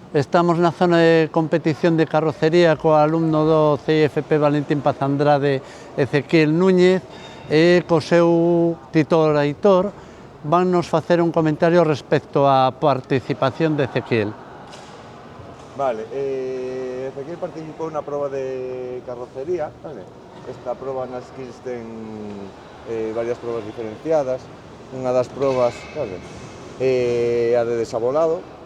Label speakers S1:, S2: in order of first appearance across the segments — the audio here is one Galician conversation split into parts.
S1: Estamos na zona de competición de carrocería co alumno do CIFP Valentín Paz Andrade, Ezequiel Núñez, e co seu titor Aitor van nos facer un comentario respecto á participación de Ezequiel.
S2: Vale, Ezequiel participou na proba de carrocería, vale? Esta proba nas que ten varias probas diferenciadas. Unha das probas, vale, a de desabolado.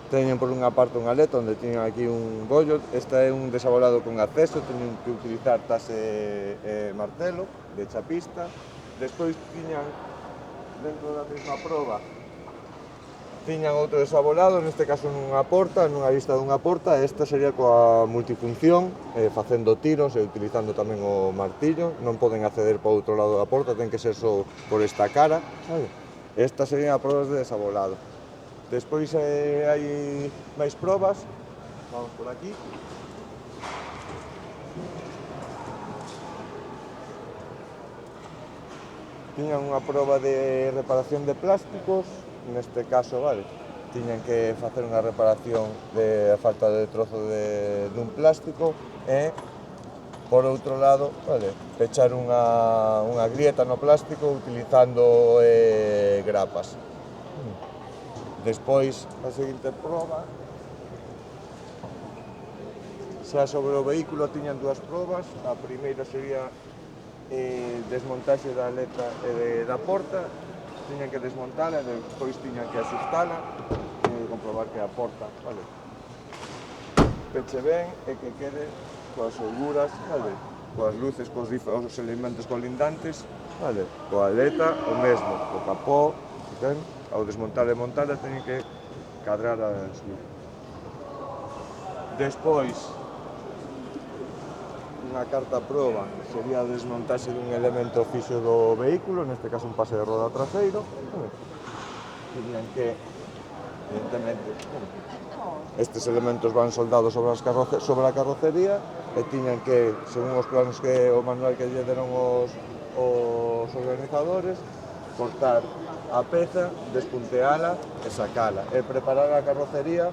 S2: Teñen por unha parte unha aleta onde teñen aquí un bollo. Esta é un desabolado con acceso, teñen que utilizar tase e martelo de chapista. Despois tiñan, dentro da mesma proba, tiñan outro desabolado, neste caso nunha porta, nunha vista dunha porta. Esta sería coa multifunción, facendo tiros e utilizando tamén o martillo. Non poden acceder para o outro lado da porta, ten que ser só por esta cara, sabe? Estas serían as probas de desabolado. Despois hai máis probas, vamos por aquí. Tiñan unha proba de reparación de plásticos, neste caso, vale, tiñan que facer unha reparación de falta de trozo dun plástico e, por outro lado, vale, pechar unha grieta no plástico utilizando grapas. Despois, a seguinte proba, xa sobre o vehículo tiñan dúas probas. A primeira sería desmontaxe da aleta e da porta. Tiñan que desmontala e despois tiñan que axustala e comprobar que a porta, vale, peche ben e que quede coas seguras, vale, coas luces, cos elementos colindantes, vale, coa aleta o mesmo, co capó, ben? Ao desmontar e montar teñen que cadrar as luces. Despois, unha carta proba sería a desmontaxe dun elemento fixo do vehículo, neste caso un pase de roda traseiro. Teñen que, evidentemente, estes elementos van soldados sobre a carrocería e tiñan que, según os planos que o manual que lle deron os organizadores, cortar a peza, despunteala e sacala e preparar a carrocería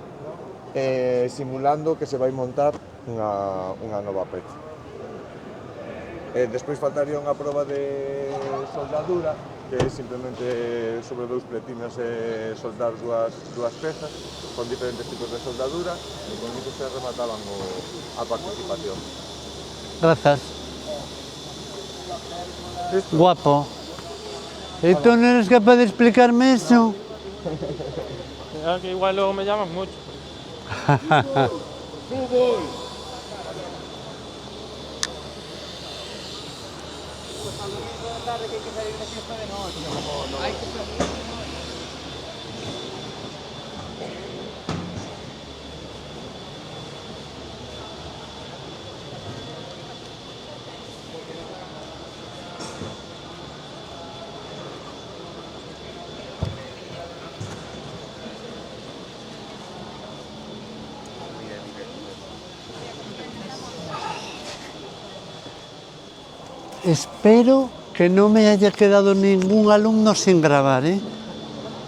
S2: simulando que se vai montar unha nova peza. Despois faltaría unha proba de soldadura, que é simplemente sobre dous pletinas soldar dúas pezas con diferentes tipos de soldadura, e con iso se remataban a participación.
S1: Grazas. Guapo. ¿Y tú no eres capaz de explicarme eso?
S3: Que igual luego me llaman mucho.
S2: ¡Fútbol!
S4: Pues a lo mismo de la tarde que hay que salir de fiesta de noche. Hay que salir.
S1: Espero que no me haya quedado ningún alumno sin grabar, ¿eh?